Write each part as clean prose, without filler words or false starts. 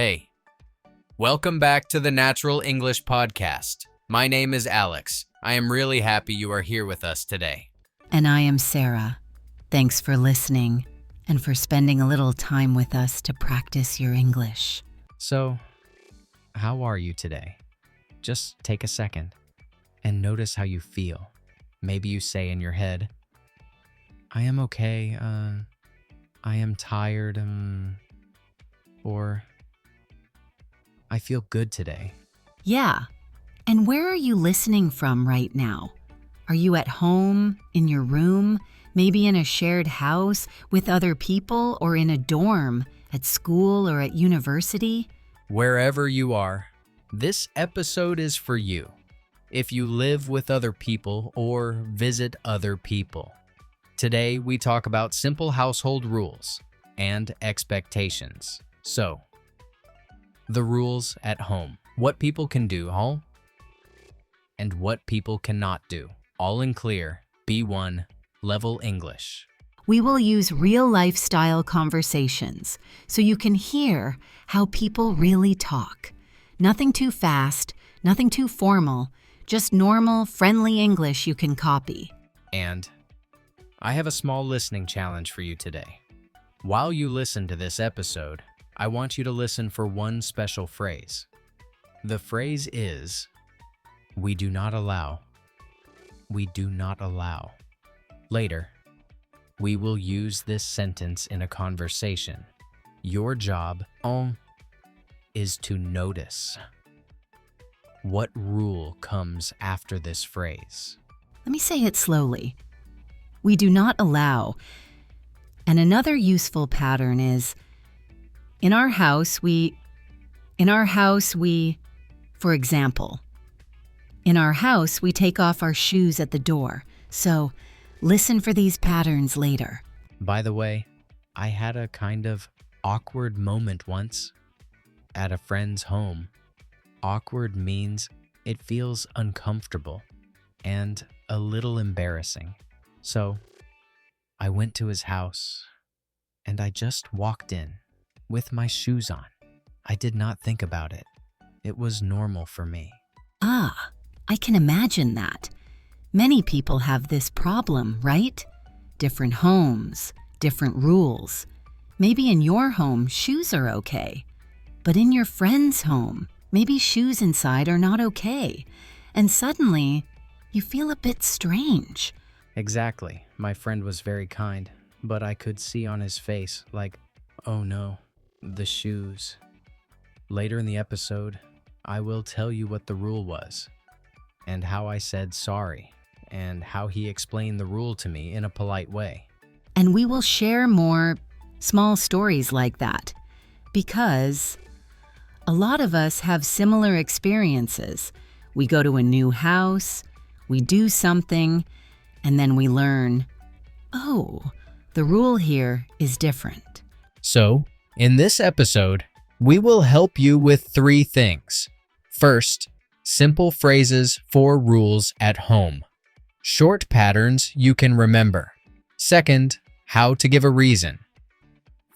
Hey, welcome back to the Natural English Podcast. My name is Alex. I am really happy you are here with us today. And I am Sarah. Thanks for listening and for spending a little time with us to practice your English. So, how are you today? Just take a second and notice how you feel. Maybe you say in your head, I am okay, I am tired, or I feel good today. Yeah. And where are you listening from right now? Are you at home, in your room, maybe in a shared house with other people, or in a dorm, at school or at university? Wherever you are, this episode is for you. If you live with other people or visit other people. Today, we talk about simple household rules and expectations. So, the rules at home. What people can do, and what people cannot do. All in clear, B1, level English. We will use real lifestyle conversations so you can hear how people really talk. Nothing too fast, nothing too formal, just normal, friendly English you can copy. And I have a small listening challenge for you today. While you listen to this episode, I want you to listen for one special phrase. The phrase is, we do not allow. We do not allow. Later, we will use this sentence in a conversation. Your job is to notice. What rule comes after this phrase? Let me say it slowly. We do not allow. And another useful pattern is, in our house, we, for example, in our house, we take off our shoes at the door. So, listen for these patterns later. By the way, I had a kind of awkward moment once at a friend's home. Awkward means it feels uncomfortable and a little embarrassing. So, I went to his house and I just walked in with my shoes on. I did not think about it. It was normal for me. Ah, I can imagine that. Many people have this problem, right? Different homes, different rules. Maybe in your home, shoes are okay. But in your friend's home, maybe shoes inside are not okay. And suddenly, you feel a bit strange. Exactly. My friend was very kind, but I could see on his face, like, oh no, the shoes. Later in the episode, I will tell you what the rule was, and how I said sorry, and how he explained the rule to me in a polite way. And we will share more small stories like that, because a lot of us have similar experiences. We go to a new house, we do something, and then we learn, oh, the rule here is different. So, in this episode, we will help you with 3 things. First, simple phrases for rules at home. Short patterns you can remember. Second, how to give a reason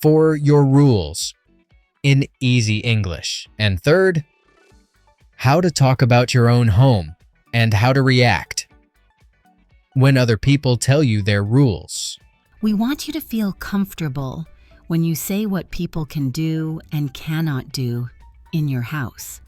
for your rules in easy English. And third, how to talk about your own home and how to react when other people tell you their rules. We want you to feel comfortable when you say what people can do and cannot do in your house.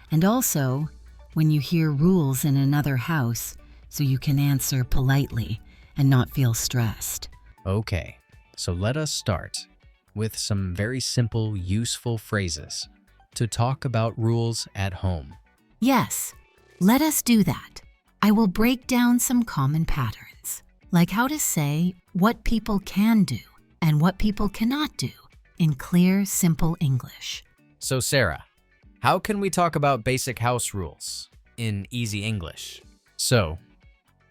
And also, when you hear rules in another house, so you can answer politely and not feel stressed. Okay, so let us start with some very simple, useful phrases to talk about rules at home. Yes, let us do that. I will break down some common patterns, like how to say what people can do and what people cannot do in clear, simple English. So Sarah, how can we talk about basic house rules in easy English? So,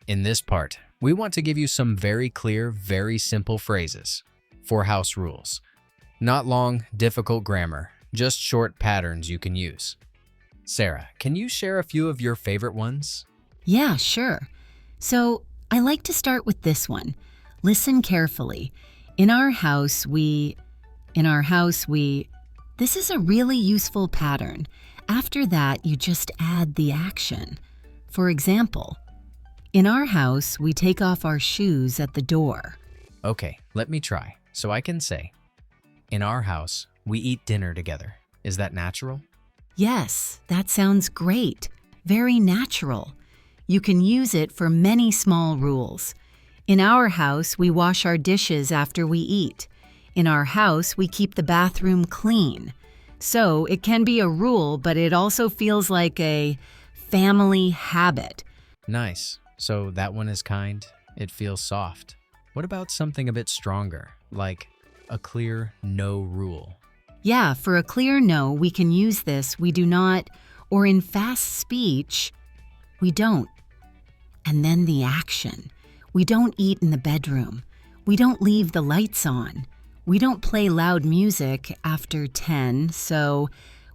in this part, we want to give you some very clear, very simple phrases for house rules. Not long, difficult grammar, just short patterns you can use. Sarah, can you share a few of your favorite ones? Yeah, sure. So, I like to start with this one. Listen carefully. In our house, we, This is a really useful pattern. After that, you just add the action. For example, in our house, we take off our shoes at the door. Okay, let me try. So I can say, in our house, we eat dinner together. Is that natural? Yes, that sounds great. Very natural. You can use it for many small rules. In our house, we wash our dishes after we eat. In our house, we keep the bathroom clean. So it can be a rule, but it also feels like a family habit. Nice. So that one is kind. It feels soft. What about something a bit stronger, like a clear no rule? Yeah, for a clear no, we can use this, we do not, or in fast speech, we don't. And then the action. We don't eat in the bedroom. We don't leave the lights on. We don't play loud music after 10, so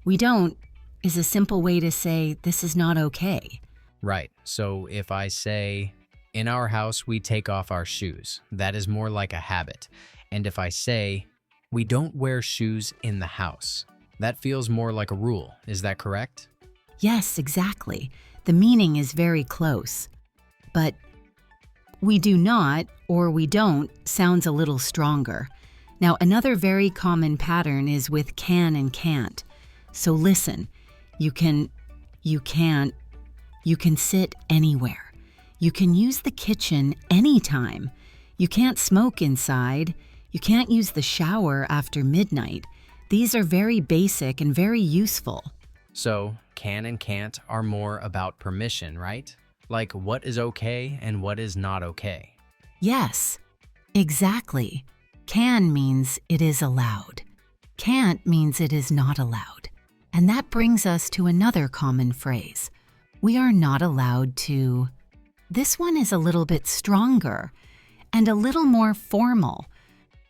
we don't is a simple way to say this is not okay. Right. So if I say, in our house, we take off our shoes, that is more like a habit. And if I say, we don't wear shoes in the house, that feels more like a rule. Is that correct? Yes, exactly. The meaning is very close. But we do not or we don't sounds a little stronger. Now, another very common pattern is with can and can't. So listen, you can, you can't, you can sit anywhere. You can use the kitchen anytime. You can't smoke inside. You can't use the shower after midnight. These are very basic and very useful. So can and can't are more about permission, right? Like what is okay and what is not okay. Yes, exactly. Can means it is allowed. Can't means it is not allowed. And that brings us to another common phrase. We are not allowed to. This one is a little bit stronger and a little more formal.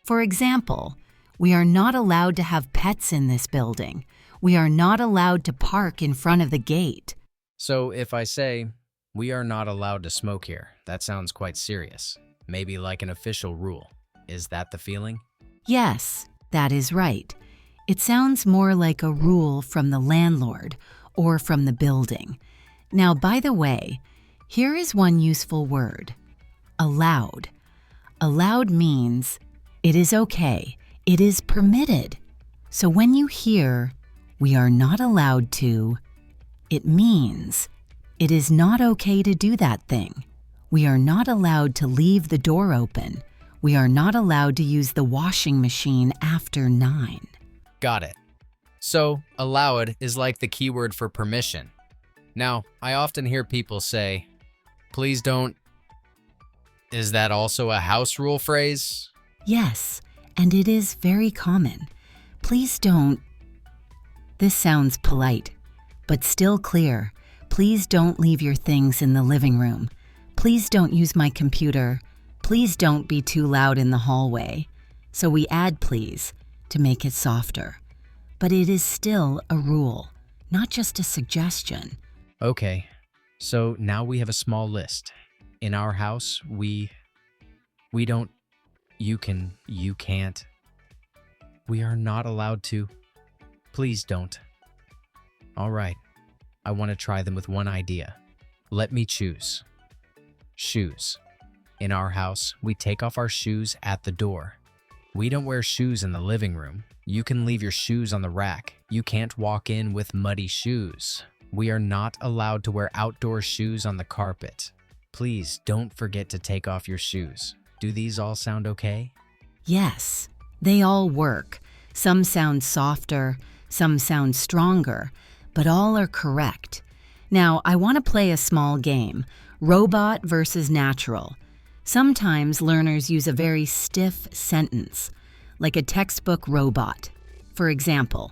For example, we are not allowed to have pets in this building. We are not allowed to park in front of the gate. So if I say, we are not allowed to smoke here, that sounds quite serious. Maybe like an official rule. Is that the feeling? Yes, that is right. It sounds more like a rule from the landlord or from the building. Now, by the way, here is one useful word. Allowed. Allowed means it is okay, it is permitted. So when you hear, we are not allowed to, it means it is not okay to do that thing. We are not allowed to leave the door open. We are not allowed to use the washing machine after 9. Got it. So allowed is like the keyword for permission. Now, I often hear people say, please don't. Is that also a house rule phrase? Yes, and it is very common. Please don't. This sounds polite, but still clear. Please don't leave your things in the living room. Please don't use my computer. Please don't be too loud in the hallway. So we add please to make it softer. But it is still a rule, not just a suggestion. Okay, so now we have a small list. In our house, we don't, you can, you can't. We are not allowed to. Please don't. All right, I want to try them with one idea. Let me choose. Shoes. In our house, we take off our shoes at the door. We don't wear shoes in the living room. You can leave your shoes on the rack. You can't walk in with muddy shoes. We are not allowed to wear outdoor shoes on the carpet. Please don't forget to take off your shoes. Do these all sound okay? Yes, they all work. Some sound softer, some sound stronger, but all are correct. Now, I want to play a small game, robot versus natural. Sometimes learners use a very stiff sentence, like a textbook robot. For example,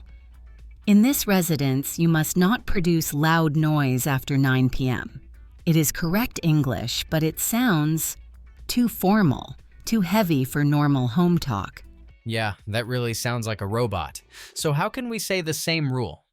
in this residence, you must not produce loud noise after 9 p.m. It is correct English, but it sounds too formal, too heavy for normal home talk. Yeah, that really sounds like a robot. So how can we say the same rule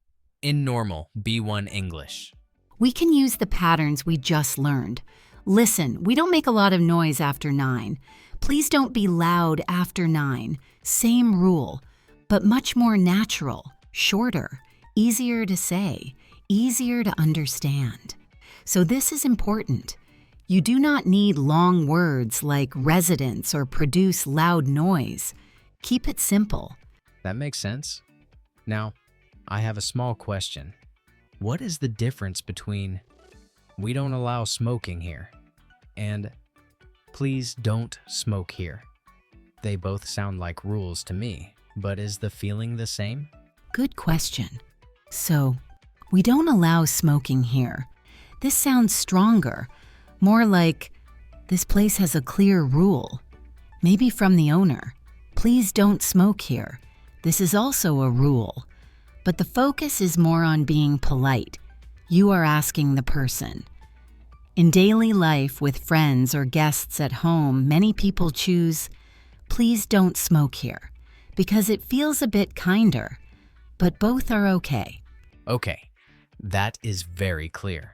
in normal B1 English? We can use the patterns we just learned. Listen, we don't make a lot of noise after 9. Please don't be loud after 9. Same rule, but much more natural. shorter, easier to say, easier to understand. So this is important. You do not need long words like residence or produce loud noise. Keep it simple. That makes sense. Now, I have a small question. What is the difference between "we don't allow smoking here" and "please don't smoke here"? They both sound like rules to me, but is the feeling the same? Good question. So, we don't allow smoking here. This sounds stronger, more like this place has a clear rule. Maybe from the owner. Please don't smoke here. This is also a rule. But the focus is more on being polite. You are asking the person. In daily life with friends or guests at home, many people choose, please don't smoke here, because it feels a bit kinder, but both are okay. Okay, that is very clear.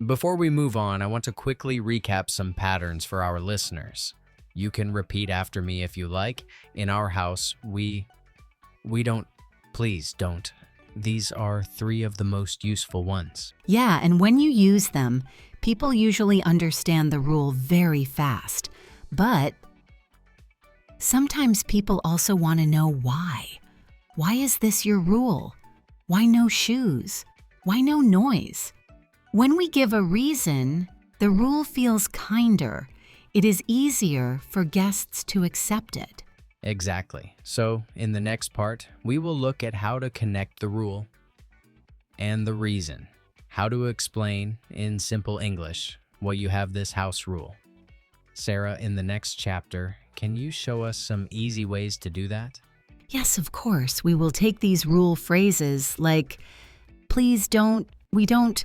Before we move on, I want to quickly recap some patterns for our listeners. You can repeat after me if you like. In our house, we don't, please don't. These are 3 of the most useful ones. Yeah, and when you use them, people usually understand the rule very fast. But sometimes people also want to know why. Why is this your rule? Why no shoes? Why no noise? When we give a reason, the rule feels kinder. It is easier for guests to accept it. Exactly. So, in the next part, we will look at how to connect the rule and the reason, how to explain in simple English what you have this house rule. Sarah, in the next chapter, can you show us some easy ways to do that? Yes, of course. We will take these rule phrases like, please don't, we don't,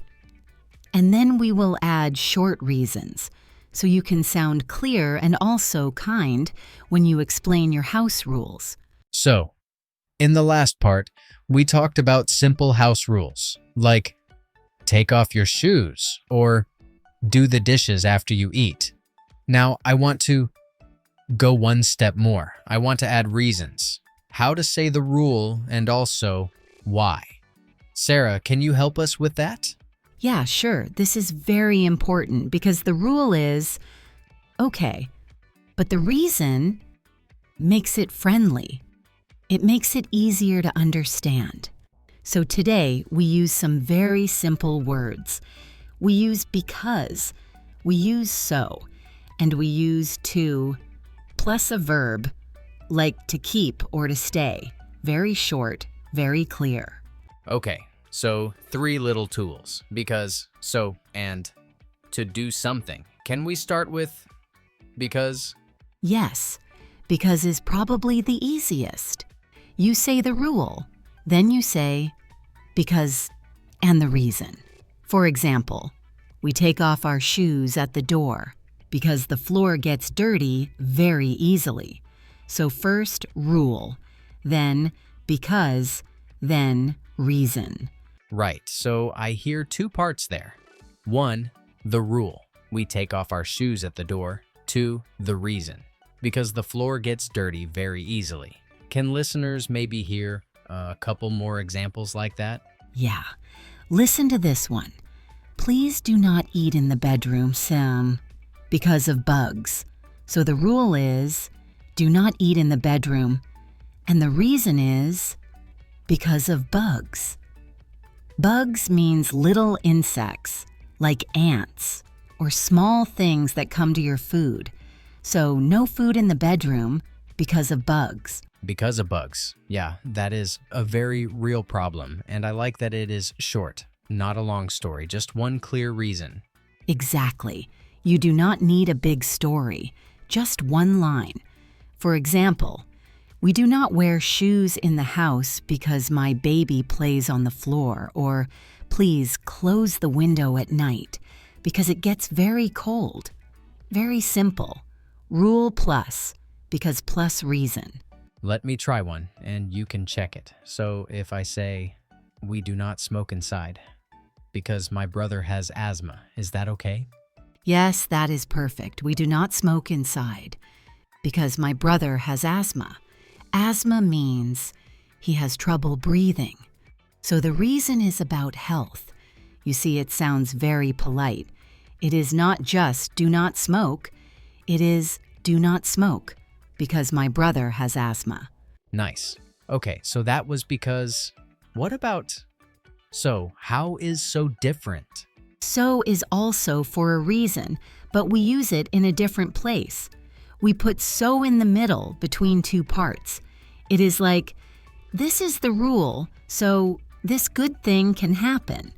and then we will add short reasons, so you can sound clear and also kind when you explain your house rules. So, in the last part, we talked about simple house rules, like take off your shoes or do the dishes after you eat. Now, I want to go one step more. I want to add reasons, how to say the rule, and also why. Sarah, can you help us with that? Yeah, sure. This is very important because the rule is, okay, but the reason makes it friendly. It makes it easier to understand. So today we use some very simple words. We use because, we use so, and we use to, plus a verb like to keep or to stay. Very short, very clear. Okay, so 3 little tools, because, so, and to do something. Can we start with because? Yes, because is probably the easiest. You say the rule, then you say because and the reason. For example, we take off our shoes at the door because the floor gets dirty very easily. So first rule, then because, then reason. Right, so I hear 2 parts there. 1, the rule. We take off our shoes at the door. 2, the reason. Because the floor gets dirty very easily. Can listeners maybe hear a couple more examples like that? Yeah. Listen to this one. Please do not eat in the bedroom, Sam, because of bugs. So the rule is, do not eat in the bedroom. And the reason is, because of bugs. Bugs means little insects, like ants, or small things that come to your food. So no food in the bedroom because of bugs. Because of bugs. Yeah, that is a very real problem, and I like that it is short, not a long story, just one clear reason. Exactly. You do not need a big story, just one line. For example, we do not wear shoes in the house because my baby plays on the floor, or please close the window at night because it gets very cold. Very simple. Rule plus, because plus reason. Let me try one, and you can check it. So if I say, we do not smoke inside because my brother has asthma, is that okay? Yes, that is perfect. We do not smoke inside because my brother has asthma. Asthma means he has trouble breathing. So the reason is about health. You see, it sounds very polite. It is not just do not smoke. It is do not smoke because my brother has asthma. Nice. Okay, so that was because... What about... So, how is so different? So is also for a reason, but we use it in a different place. We put so in the middle between two parts. It is like, this is the rule, so this good thing can happen.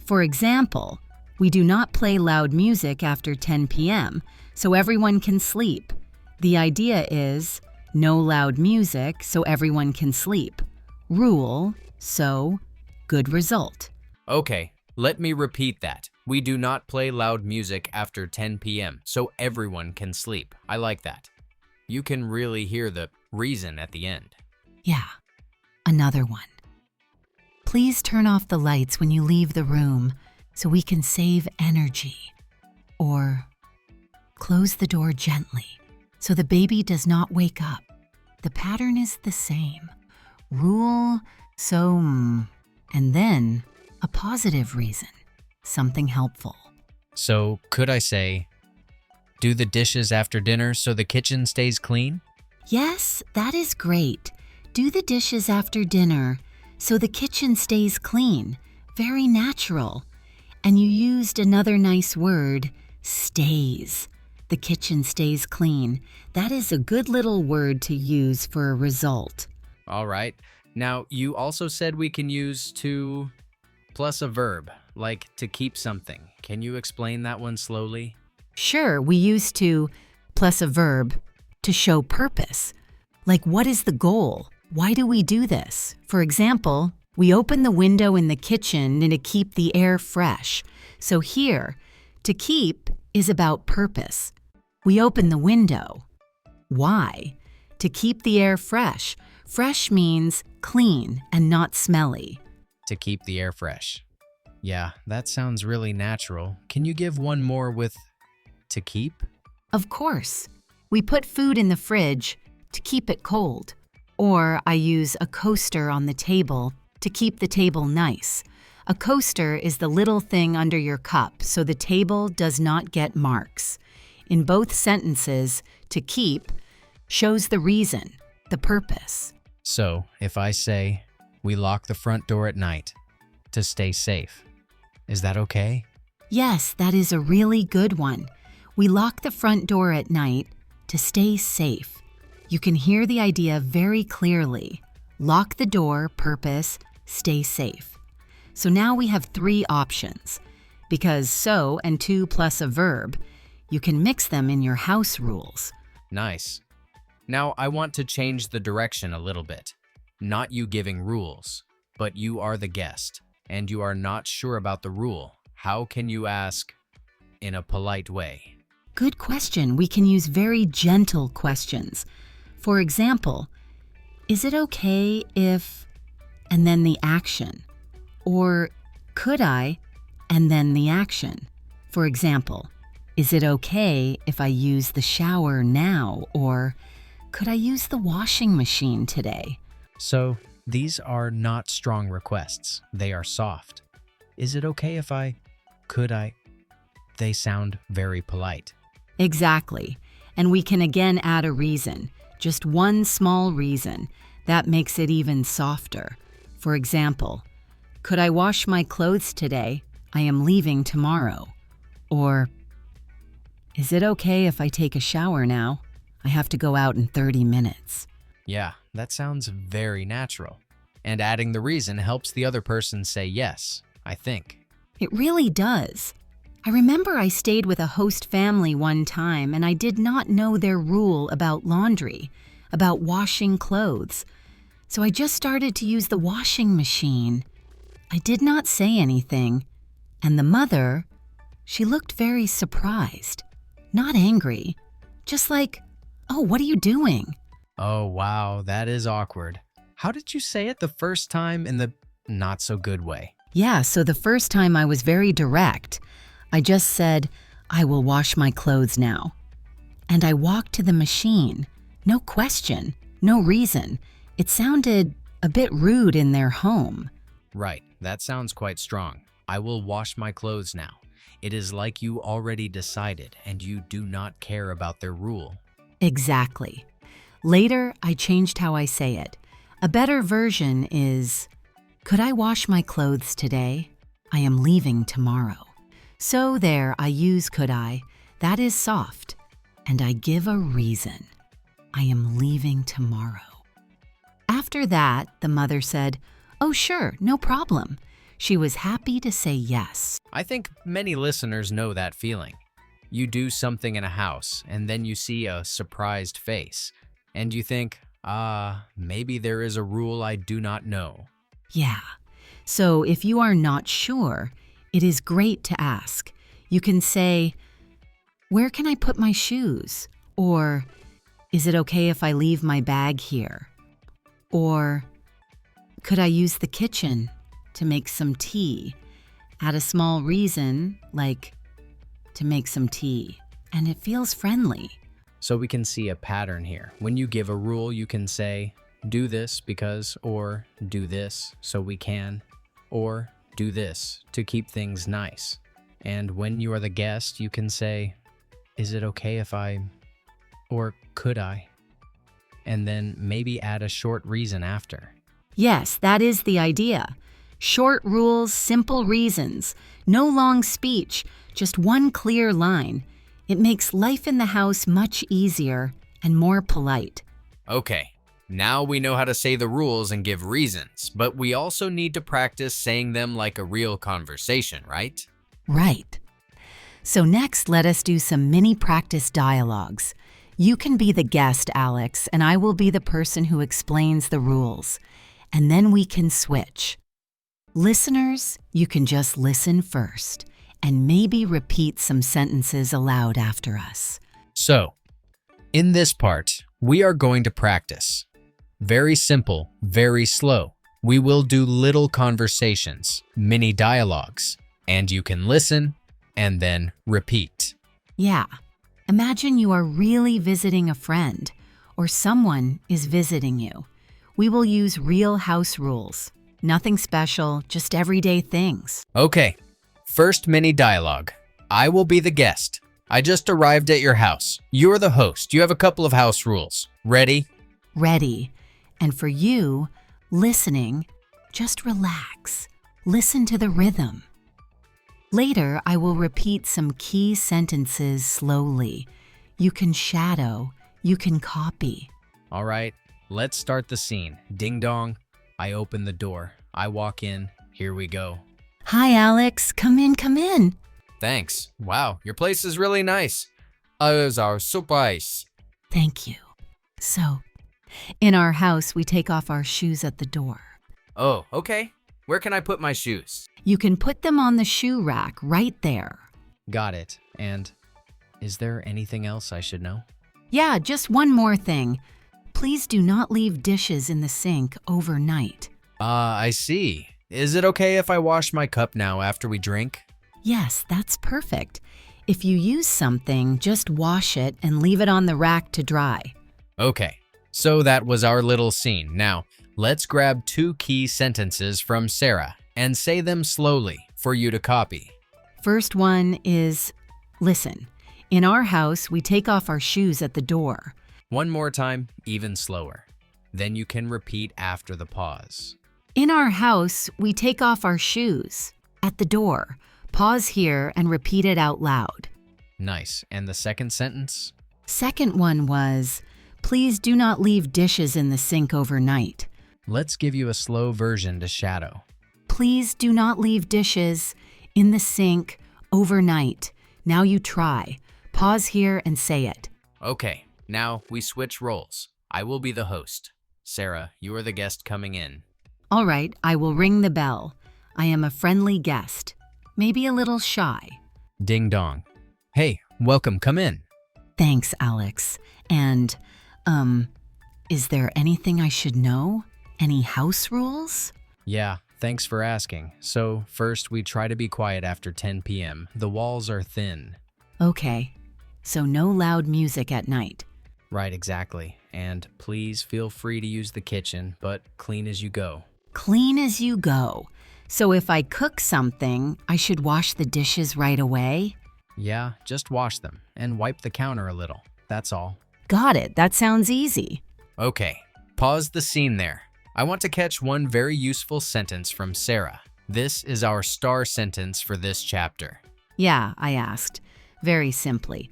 For example, we do not play loud music after 10 p.m., so everyone can sleep. The idea is, no loud music so everyone can sleep. Rule, so, good result. Okay, let me repeat that. We do not play loud music after 10 p.m. so everyone can sleep. I like that. You can really hear the reason at the end. Yeah, another one. Please turn off the lights when you leave the room so we can save energy. Or close the door gently so the baby does not wake up. The pattern is the same. Rule, so, and then a positive reason, something helpful. So, could I say, do the dishes after dinner so the kitchen stays clean? Yes, that is great. Do the dishes after dinner so the kitchen stays clean. Very natural. And you used another nice word, stays. The kitchen stays clean. That is a good little word to use for a result. All right. Now, you also said we can use to plus a verb, like to keep something. Can you explain that one slowly? Sure, we use to plus a verb to show purpose. Like, what is the goal? Why do we do this? For example, we open the window in the kitchen to keep the air fresh. So here, to keep is about purpose. We open the window. Why? To keep the air fresh. Fresh means clean and not smelly. To keep the air fresh. Yeah, that sounds really natural. Can you give one more with to keep? Of course. We put food in the fridge to keep it cold. Or I use a coaster on the table to keep the table nice. A coaster is the little thing under your cup so the table does not get marks. In both sentences, to keep shows the reason, the purpose. So, if I say, we lock the front door at night to stay safe, is that okay? Yes, that is a really good one. We lock the front door at night to stay safe. You can hear the idea very clearly. Lock the door, purpose, stay safe. So now we have three options. Because so and to plus a verb, you can mix them in your house rules. Nice. Now, I want to change the direction a little bit. Not you giving rules, but you are the guest, and you are not sure about the rule. How can you ask in a polite way? Good question. We can use very gentle questions. For example, is it okay if, and then the action? Or could I, and then the action? For example, is it okay if I use the shower now? Or could I use the washing machine today? So, these are not strong requests. They are soft. Is it okay if I? Could I? They sound very polite. Exactly. And we can again add a reason. Just one small reason. That makes it even softer. For example, could I wash my clothes today? I am leaving tomorrow. Or, is it okay if I take a shower now? I have to go out in 30 minutes. Yeah, that sounds very natural. And adding the reason helps the other person say yes, I think. It really does. I remember I stayed with a host family one time and I did not know their rule about laundry, about washing clothes. So I just started to use the washing machine. I did not say anything. And the mother, she looked very surprised. Not angry. Just like, oh, what are you doing? Oh, wow, that is awkward. How did you say it the first time in the not so good way? Yeah, so the first time I was very direct. I just said, I will wash my clothes now. And I walked to the machine. No question, no reason. It sounded a bit rude in their home. Right, that sounds quite strong. I will wash my clothes now. It is like you already decided and you do not care about their rule. Exactly. Later, I changed how I say it. A better version is, could I wash my clothes today? I am leaving tomorrow. So there, I use could I. That is soft. And I give a reason. I am leaving tomorrow. After that, the mother said, oh, sure, no problem. She was happy to say yes. I think many listeners know that feeling. You do something in a house and then you see a surprised face and you think, maybe there is a rule I do not know. Yeah. So if you are not sure, it is great to ask. You can say, where can I put my shoes? Or, is it okay if I leave my bag here? Or, could I use the kitchen to make some tea? Add a small reason, like to make some tea, and it feels friendly. So we can see a pattern here. When you give a rule, you can say, do this because, or do this so we can, or do this to keep things nice. And when you are the guest, you can say, is it okay if I, or could I? And then maybe add a short reason after. Yes, that is the idea. Short rules, simple reasons. No long speech, just one clear line. It makes life in the house much easier and more polite. Okay, now we know how to say the rules and give reasons, but we also need to practice saying them like a real conversation, right? Right. So next, let us do some mini practice dialogues. You can be the guest, Alex, and I will be the person who explains the rules. And then we can switch. Listeners, you can just listen first and maybe repeat some sentences aloud after us. So, in this part, we are going to practice. Very simple, very slow. We will do little conversations, mini dialogues, and you can listen and then repeat. Yeah. Imagine you are really visiting a friend or someone is visiting you. We will use real house rules. Nothing special, just everyday things. Okay, first mini dialogue. I will be the guest. I just arrived at your house. You're the host. You have a couple of house rules. Ready? Ready. And for you, listening, just relax. Listen to the rhythm. Later, I will repeat some key sentences slowly. You can shadow, you can copy. All right, let's start the scene. Ding dong. I open the door. I walk in. Here we go. Hi, Alex. Come in, come in. Thanks. Wow, your place is really nice. Ours are surprise. Thank you. So, in our house, we take off our shoes at the door. Oh, okay. Where can I put my shoes? You can put them on the shoe rack right there. Got it. And is there anything else I should know? Yeah, just one more thing. Please do not leave dishes in the sink overnight. I see. Is it okay if I wash my cup now after we drink? Yes, that's perfect. If you use something, just wash it and leave it on the rack to dry. Okay, so that was our little scene. Now, let's grab 2 key sentences from Sarah and say them slowly for you to copy. First one is, listen, in our house, we take off our shoes at the door. One more time, even slower. Then you can repeat after the pause. In our house, we take off our shoes at the door. Pause here and repeat it out loud. Nice. And the second sentence? Second one was, please do not leave dishes in the sink overnight. Let's give you a slow version to shadow. Please do not leave dishes in the sink overnight. Now you try. Pause here and say it. Okay, now we switch roles. I will be the host. Sarah, you are the guest coming in. All right, I will ring the bell. I am a friendly guest, maybe a little shy. Ding dong. Hey, welcome, come in. Thanks, Alex. And, is there anything I should know? Any house rules? Yeah, thanks for asking. So, first, we try to be quiet after 10 p.m. The walls are thin. Okay, so no loud music at night. Right, exactly. And please feel free to use the kitchen, but clean as you go. Clean as you go. So if I cook something, I should wash the dishes right away? Yeah, just wash them and wipe the counter a little. That's all. Got it. That sounds easy. Okay, pause the scene there. I want to catch one very useful sentence from Sarah. This is our star sentence for this chapter. Yeah, I asked, very simply.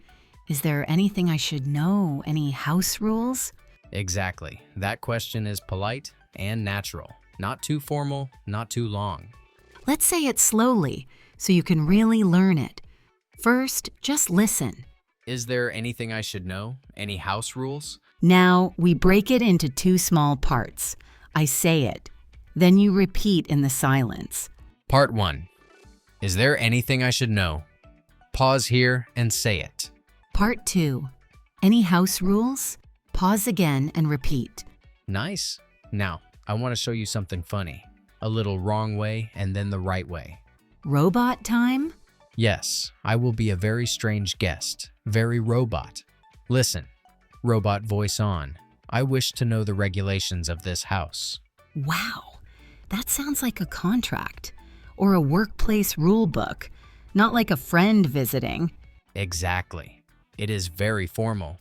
Is there anything I should know? Any house rules? Exactly. That question is polite and natural. Not too formal, not too long. Let's say it slowly so you can really learn it. First, just listen. Is there anything I should know? Any house rules? Now, we break it into two small parts. I say it. Then you repeat in the silence. Part 1. Is there anything I should know? Pause here and say it. Part 2. Any house rules? Pause again and repeat. Nice. Now, I want to show you something funny. A little wrong way and then the right way. Robot time? Yes, I will be a very strange guest. Very robot. Listen. Robot voice on. I wish to know the regulations of this house. Wow, that sounds like a contract or a workplace rule book, not like a friend visiting. Exactly. It is very formal.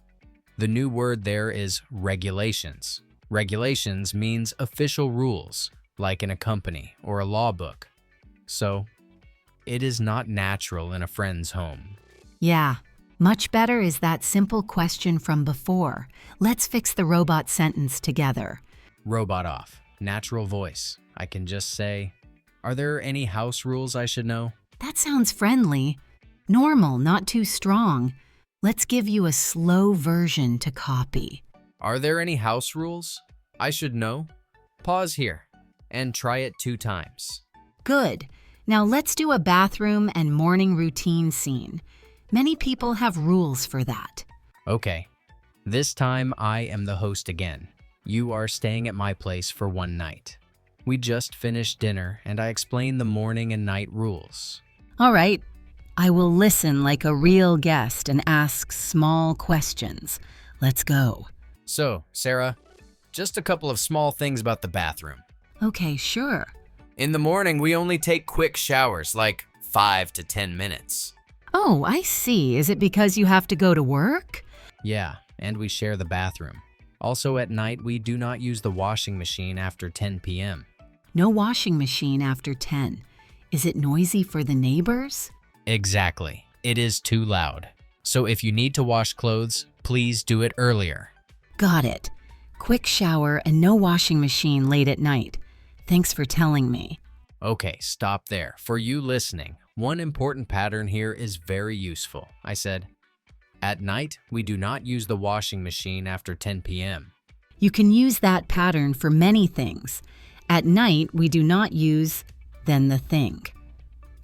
The new word there is regulations. Regulations means official rules, like in a company or a law book. So, it is not natural in a friend's home. Yeah, much better is that simple question from before. Let's fix the robot sentence together. Robot off. Natural voice. I can just say, are there any house rules I should know? That sounds friendly. Normal, not too strong. Let's give you a slow version to copy. Are there any house rules I should know? Pause here and try it 2 times. Good. Now let's do a bathroom and morning routine scene. Many people have rules for that. Okay. This time I am the host again. You are staying at my place for one night. We just finished dinner and I explained the morning and night rules. All right. I will listen like a real guest and ask small questions. Let's go. So, Sarah, just a couple of small things about the bathroom. Okay, sure. In the morning, we only take quick showers, like 5 to 10 minutes. Oh, I see. Is it because you have to go to work? Yeah, and we share the bathroom. Also at night, we do not use the washing machine after 10 p.m. No washing machine after 10. Is it noisy for the neighbors? Exactly. It is too loud. So if you need to wash clothes, please do it earlier. Got it. Quick shower and no washing machine late at night. Thanks for telling me. Okay, stop there. For you listening, one important pattern here is very useful. I said, at night, we do not use the washing machine after 10 p.m. You can use that pattern for many things. At night, we do not use then the thing.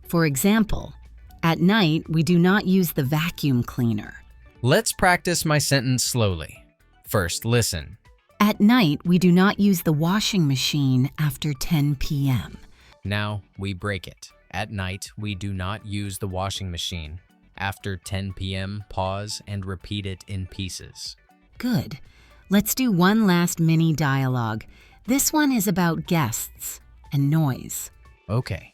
For example, at night, we do not use the vacuum cleaner. Let's practice my sentence slowly. First, listen. At night, we do not use the washing machine after 10 p.m. Now, we break it. At night, we do not use the washing machine. After 10 p.m., pause and repeat it in pieces. Good. Let's do one last mini dialogue. This one is about guests and noise. Okay.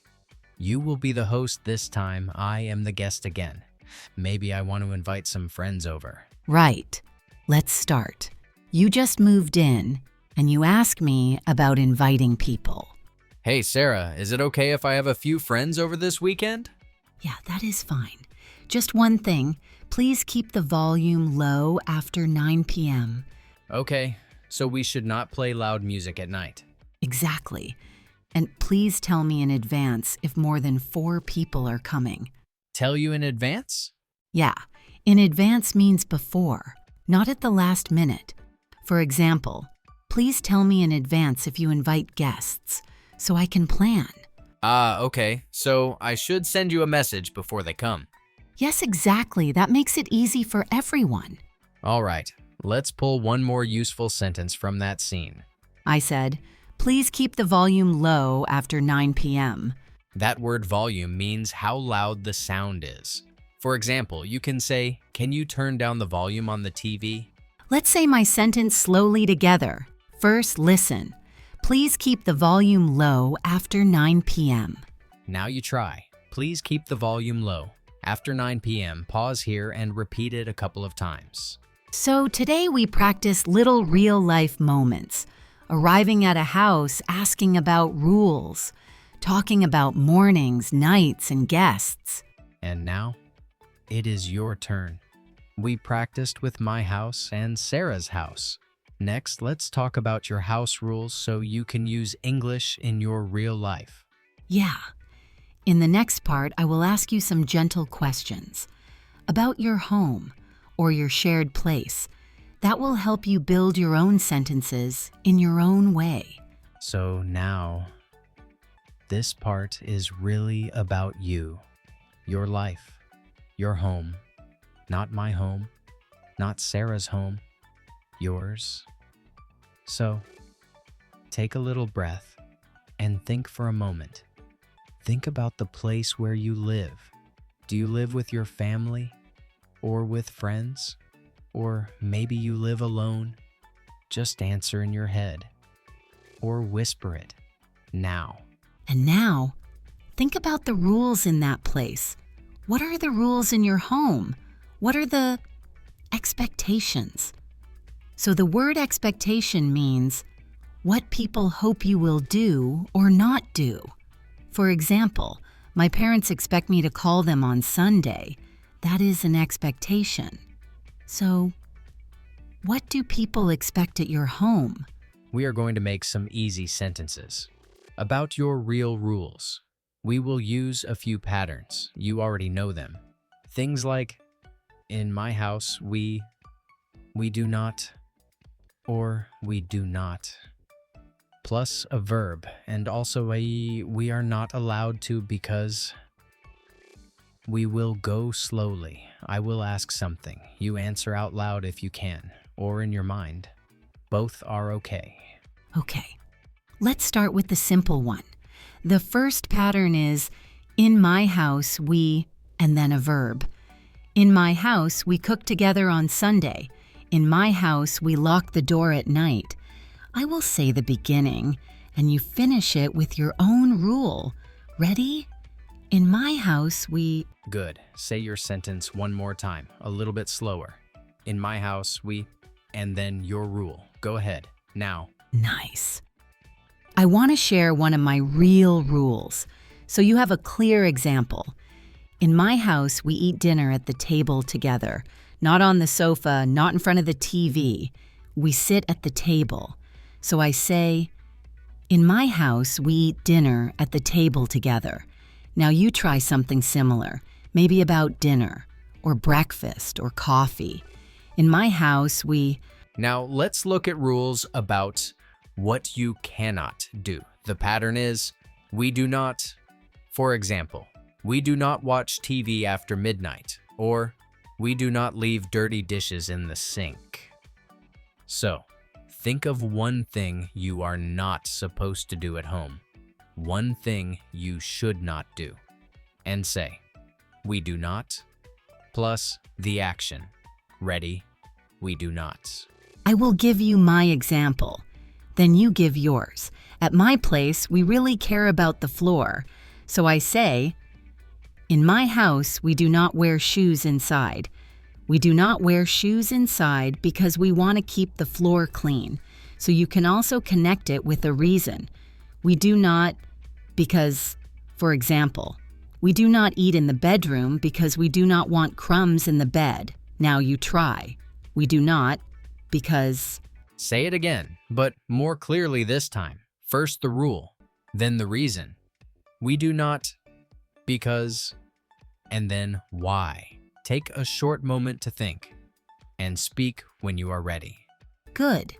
You will be the host this time. I am the guest again. Maybe I want to invite some friends over. Right. Let's start. You just moved in, and you ask me about inviting people. Hey, Sarah, is it okay if I have a few friends over this weekend? Yeah, that is fine. Just one thing. Please keep the volume low after 9 p.m. Okay, so we should not play loud music at night. Exactly. And please tell me in advance if more than 4 people are coming. Tell you in advance? Yeah, in advance means before, not at the last minute. For example, please tell me in advance if you invite guests, so I can plan. Okay. So I should send you a message before they come. Yes, exactly. That makes it easy for everyone. All right. Let's pull one more useful sentence from that scene. I said, please keep the volume low after 9 p.m. That word volume means how loud the sound is. For example, you can say, can you turn down the volume on the TV? Let's say my sentence slowly together. First, listen. Please keep the volume low after 9 p.m. Now you try. Please keep the volume low. After 9 p.m., pause here and repeat it a couple of times. So today we practice little real-life moments, arriving at a house, asking about rules, talking about mornings, nights, and guests. And now, it is your turn. We practiced with my house and Sarah's house. Next, let's talk about your house rules so you can use English in your real life. Yeah. In the next part, I will ask you some gentle questions about your home or your shared place. That will help you build your own sentences in your own way. So now, this part is really about you, your life, your home, not my home, not Sarah's home, yours. So, take a little breath and think for a moment. Think about the place where you live. Do you live with your family or with friends? Or maybe you live alone? Just answer in your head or whisper it now. And now, think about the rules in that place. What are the rules in your home? What are the expectations? So the word expectation means what people hope you will do or not do. For example, my parents expect me to call them on Sunday. That is an expectation. So, what do people expect at your home? We are going to make some easy sentences. About your real rules, we will use a few patterns. You already know them. Things like, in my house, we do not, or we do not. Plus a verb, and also a we are not allowed to because. We will go slowly. I will ask something. You answer out loud if you can, or in your mind. Both are okay. Okay, let's start with the simple one. The first pattern is, in my house, we, and then a verb. In my house, we cook together on Sunday. In my house, we lock the door at night. I will say the beginning, and you finish it with your own rule. Ready? In my house, we... Good. Say your sentence one more time, a little bit slower. In my house, we... And then your rule. Go ahead. Now. Nice. I want to share one of my real rules, so you have a clear example. In my house, we eat dinner at the table together, not on the sofa, not in front of the TV. We sit at the table. So I say, in my house, we eat dinner at the table together. Now you try something similar, maybe about dinner, or breakfast, or coffee. In my house, we... Now let's look at rules about what you cannot do. The pattern is, we do not, for example, we do not watch TV after midnight, or we do not leave dirty dishes in the sink. So, think of one thing you are not supposed to do at home. One thing you should not do, and say, we do not, plus the action. Ready? We do not. I will give you my example. Then you give yours. At my place, we really care about the floor. So I say, in my house, we do not wear shoes inside. We do not wear shoes inside because we want to keep the floor clean. So you can also connect it with a reason. We do not because, for example, we do not eat in the bedroom because we do not want crumbs in the bed. Now you try. We do not because... Say it again, but more clearly this time. First the rule, then the reason. We do not because, and then why. Take a short moment to think and speak when you are ready. Good.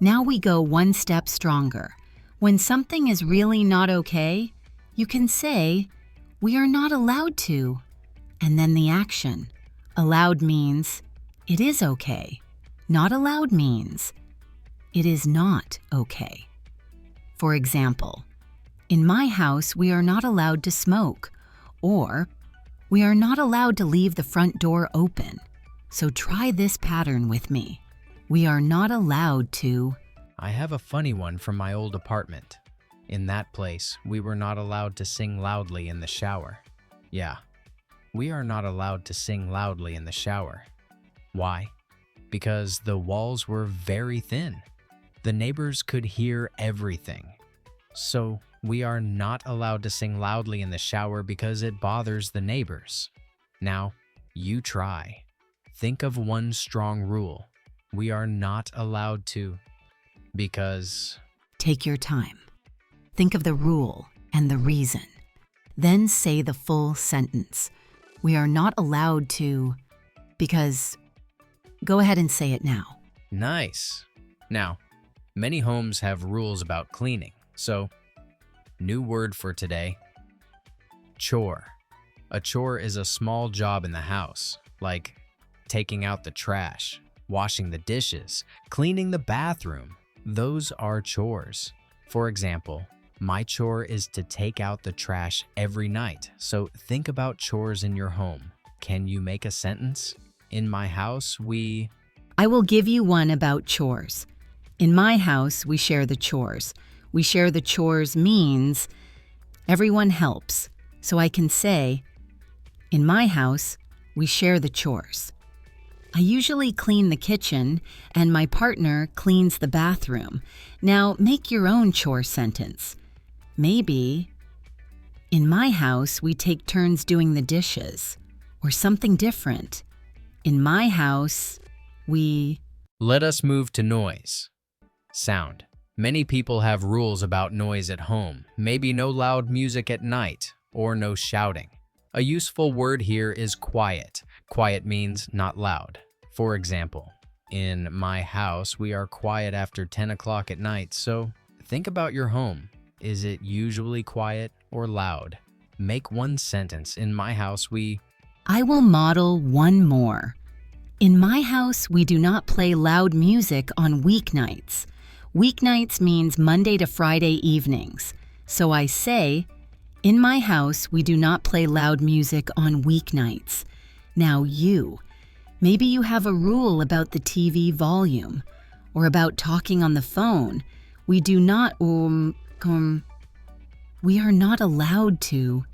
Now we go one step stronger. When something is really not okay, you can say, we are not allowed to, and then the action. Allowed means, it is okay. Not allowed means, it is not okay. For example, in my house, we are not allowed to smoke, or we are not allowed to leave the front door open. So try this pattern with me. We are not allowed to... I have a funny one from my old apartment. In that place, we were not allowed to sing loudly in the shower. Yeah, we are not allowed to sing loudly in the shower. Why? Because the walls were very thin. The neighbors could hear everything. So, we are not allowed to sing loudly in the shower because it bothers the neighbors. Now, you try. Think of one strong rule. We are not allowed to, because... Take your time. Think of the rule and the reason. Then say the full sentence. We are not allowed to, because... Go ahead and say it now. Nice. Now, many homes have rules about cleaning, so... New word for today. Chore. A chore is a small job in the house, like taking out the trash, washing the dishes, cleaning the bathroom. Those are chores. For example, my chore is to take out the trash every night. So think about chores in your home. Can you make a sentence? In my house, we... I will give you one about chores. In my house, we share the chores. We share the chores means everyone helps. So I can say, in my house, we share the chores. I usually clean the kitchen, and my partner cleans the bathroom. Now, make your own chore sentence. Maybe, in my house, we take turns doing the dishes, or something different. In my house, we... Let us move to noise. Sound. Many people have rules about noise at home. Maybe no loud music at night, or no shouting. A useful word here is quiet. Quiet means not loud. For example, in my house, we are quiet after 10 o'clock at night, so think about your home. Is it usually quiet or loud? Make one sentence. In my house, we... I will model one more. In my house, we do not play loud music on weeknights. Weeknights means Monday to Friday evenings. So I say, in my house, we do not play loud music on weeknights. Now you. Maybe you have a rule about the TV volume or about talking on the phone. We do not, we are not allowed to.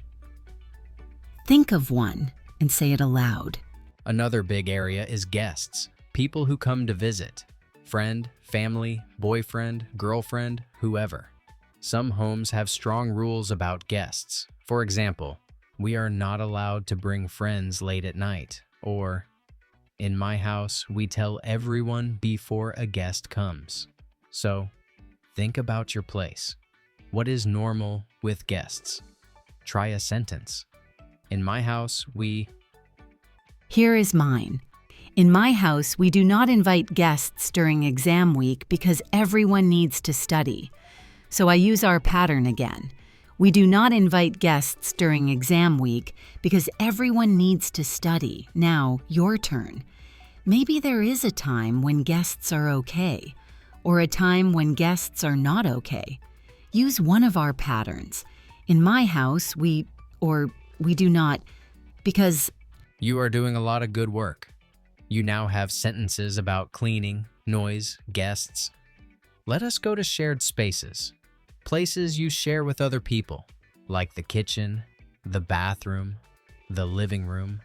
Think of one and say it aloud. Another big area is guests, people who come to visit. Friend, family, boyfriend, girlfriend, whoever. Some homes have strong rules about guests. For example, we are not allowed to bring friends late at night. Or, in my house, we tell everyone before a guest comes. So, think about your place. What is normal with guests? Try a sentence. In my house, we... Here is mine. In my house, we do not invite guests during exam week because everyone needs to study. So I use our pattern again. We do not invite guests during exam week because everyone needs to study. Now, your turn. Maybe there is a time when guests are okay, or a time when guests are not okay. Use one of our patterns. In my house, we do not, because... You are doing a lot of good work. You now have sentences about cleaning, noise, guests. Let us go to shared spaces. Places you share with other people, like the kitchen, the bathroom, the living room.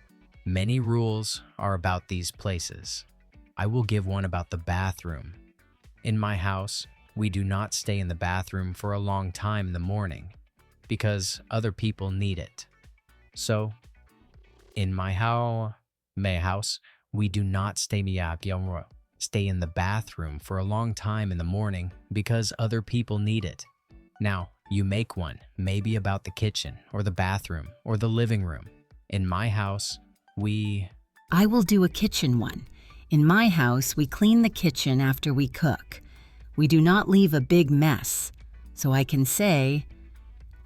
Many rules are about these places. I will give one about the bathroom. In my house, we do not stay in the bathroom for a long time in the morning because other people need it. So, in my house, we do not stay in the bathroom for a long time in the morning because other people need it. Now, you make one, maybe about the kitchen or the bathroom or the living room. In my house, I will do a kitchen one. In my house, we clean the kitchen after we cook. We do not leave a big mess. So I can say,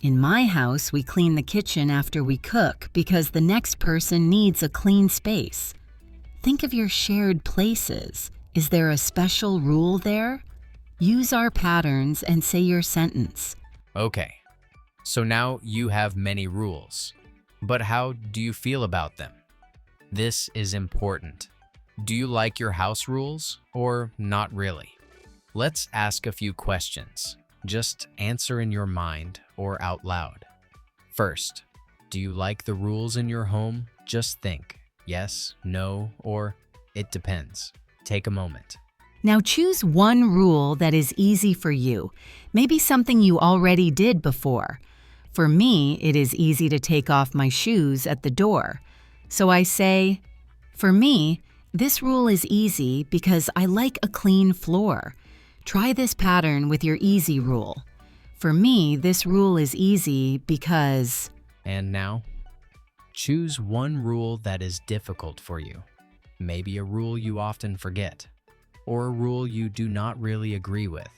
in my house, we clean the kitchen after we cook because the next person needs a clean space. Think of your shared places. Is there a special rule there? Use our patterns and say your sentence. Okay, so now you have many rules. But how do you feel about them? This is important. Do you like your house rules or not really? Let's ask a few questions. Just answer in your mind or out loud. First, do you like the rules in your home? Just think yes, no, or it depends. Take a moment. Now choose one rule that is easy for you, maybe something you already did before. For me, it is easy to take off my shoes at the door. So I say, for me, this rule is easy because I like a clean floor. Try this pattern with your easy rule. For me, this rule is easy because... And now, choose one rule that is difficult for you. Maybe a rule you often forget, or a rule you do not really agree with.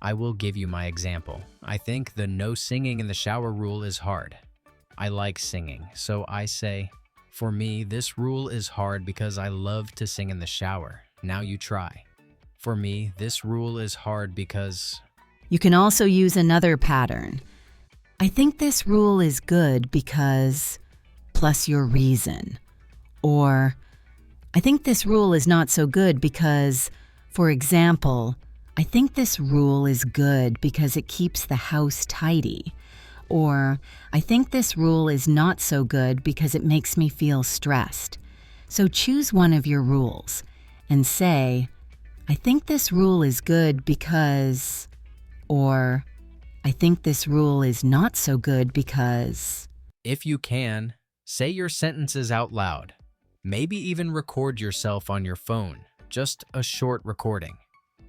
I will give you my example. I think the no singing in the shower rule is hard. I like singing, so I say, for me, this rule is hard because I love to sing in the shower. Now you try. For me, this rule is hard because... You can also use another pattern. I think this rule is good because... plus your reason. Or, I think this rule is not so good because, for example, I think this rule is good because it keeps the house tidy. Or, I think this rule is not so good because it makes me feel stressed. So choose one of your rules and say, I think this rule is good because... Or, I think this rule is not so good because... If you can, say your sentences out loud. Maybe even record yourself on your phone, just a short recording.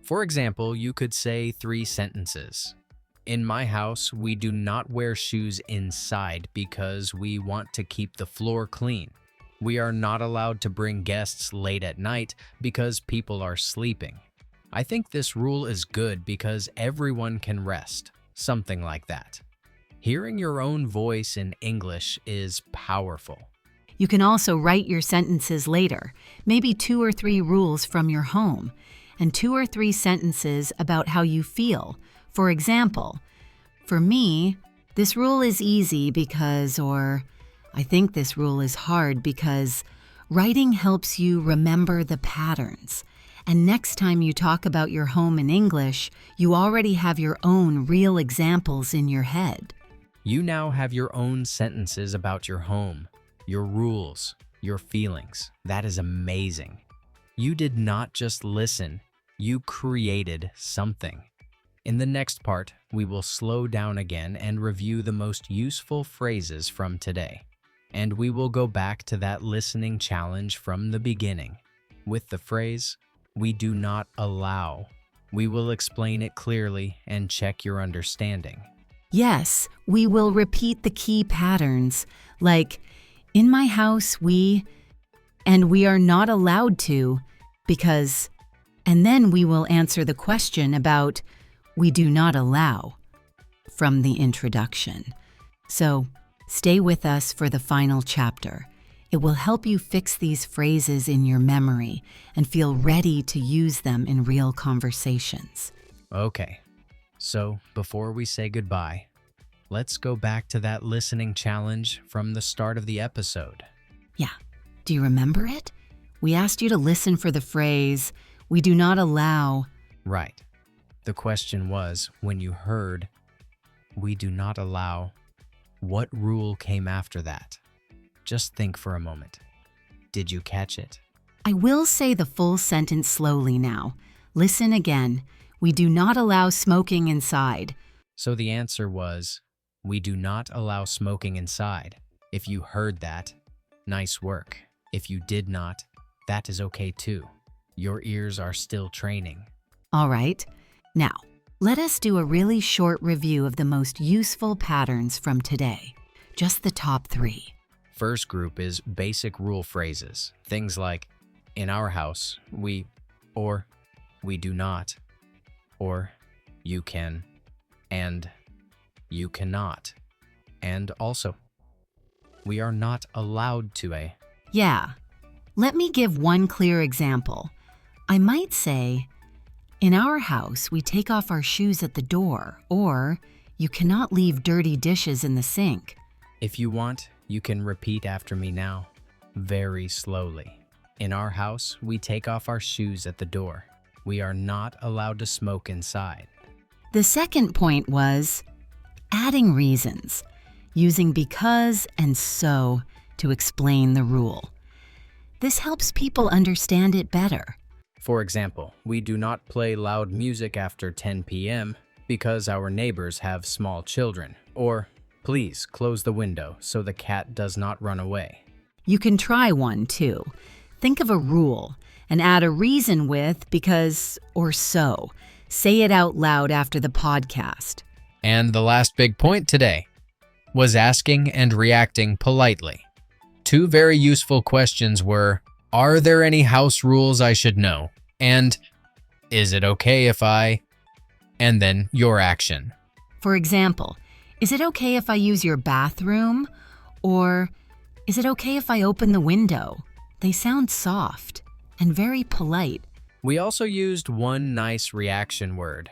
For example, you could say 3 sentences. In my house, we do not wear shoes inside because we want to keep the floor clean. We are not allowed to bring guests late at night because people are sleeping. I think this rule is good because everyone can rest, something like that. Hearing your own voice in English is powerful. You can also write your sentences later, maybe 2 or 3 rules from your home, and 2 or 3 sentences about how you feel. For example, for me, this rule is easy because, or I think this rule is hard because writing helps you remember the patterns. And next time you talk about your home in English, you already have your own real examples in your head. You now have your own sentences about your home, your rules, your feelings. That is amazing. You did not just listen, you created something. In the next part, we will slow down again and review the most useful phrases from today. And we will go back to that listening challenge from the beginning. With the phrase, we do not allow. We will explain it clearly and check your understanding. Yes, we will repeat the key patterns, like, in my house and we are not allowed to, because, and then we will answer the question about we do not allow from the introduction. So, stay with us for the final chapter. It will help you fix these phrases in your memory and feel ready to use them in real conversations. Okay, so before we say goodbye, let's go back to that listening challenge from the start of the episode. Yeah, do you remember it? We asked you to listen for the phrase, we do not allow. Right. The question was, when you heard, we do not allow, what rule came after that? Just think for a moment. Did you catch it? I will say the full sentence slowly now. Listen again. We do not allow smoking inside. So the answer was, we do not allow smoking inside. If you heard that, nice work. If you did not, that is okay too. Your ears are still training. All right. Now, let us do a really short review of the most useful patterns from today. Just the top 3. First group is basic rule phrases. Things like, in our house, or we do not, or you can, and you cannot, and also, we are not allowed to a. Yeah. Let me give one clear example. I might say, in our house, we take off our shoes at the door, or you cannot leave dirty dishes in the sink. If you want, you can repeat after me now, very slowly. In our house, we take off our shoes at the door. We are not allowed to smoke inside. The second point was adding reasons, using because and so to explain the rule. This helps people understand it better. For example, we do not play loud music after 10 p.m. because our neighbors have small children, or please close the window so the cat does not run away. You can try one too. Think of a rule and add a reason with because or so. Say it out loud after the podcast. And the last big point today was asking and reacting politely. Two very useful questions were, are there any house rules I should know? And is it okay if I... And then your action. For example, is it okay if I use your bathroom? Or is it okay if I open the window? They sound soft and very polite. We also used one nice reaction word,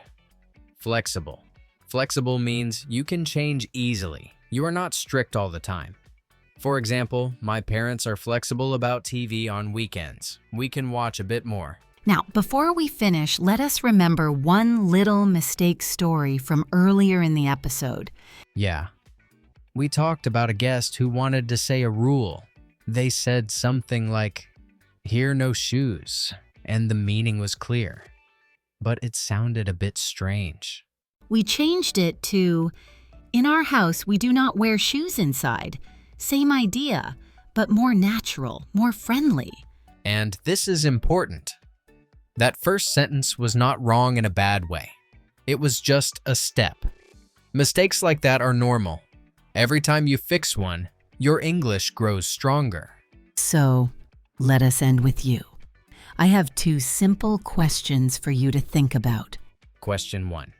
flexible. Flexible means you can change easily. You are not strict all the time. For example, my parents are flexible about TV on weekends. We can watch a bit more. Now, before we finish, let us remember one little mistake story from earlier in the episode. Yeah. We talked about a guest who wanted to say a rule. They said something like, "Here no shoes," and the meaning was clear. But it sounded a bit strange. We changed it to, in our house, we do not wear shoes inside. Same idea, but more natural, more friendly. And this is important. That first sentence was not wrong in a bad way. It was just a step. Mistakes like that are normal. Every time you fix one, your English grows stronger. So, let us end with you. I have two simple questions for you to think about. Question 1.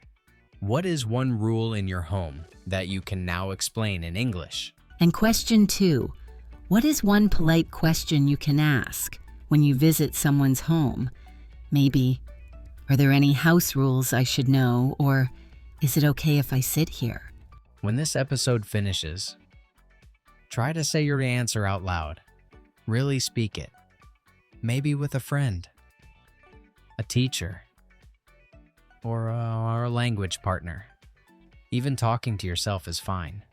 What is one rule in your home that you can now explain in English? And question 2, what is one polite question you can ask when you visit someone's home? Maybe, are there any house rules I should know? Or is it okay if I sit here? When this episode finishes, try to say your answer out loud. Really speak it. Maybe with a friend, a teacher, or a language partner. Even talking to yourself is fine.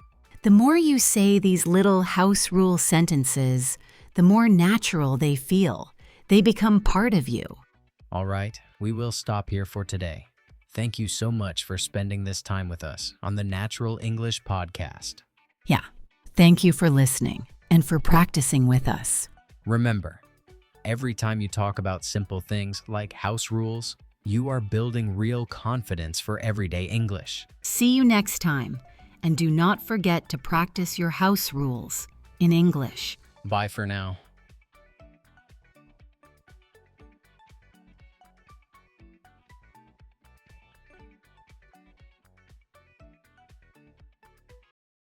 The more you say these little house rule sentences, the more natural they feel. They become part of you. All right, we will stop here for today. Thank you so much for spending this time with us on the Natural English Podcast. Yeah, thank you for listening and for practicing with us. Remember, every time you talk about simple things like house rules, you are building real confidence for everyday English. See you next time, and do not forget to practice your house rules in English. Bye for now.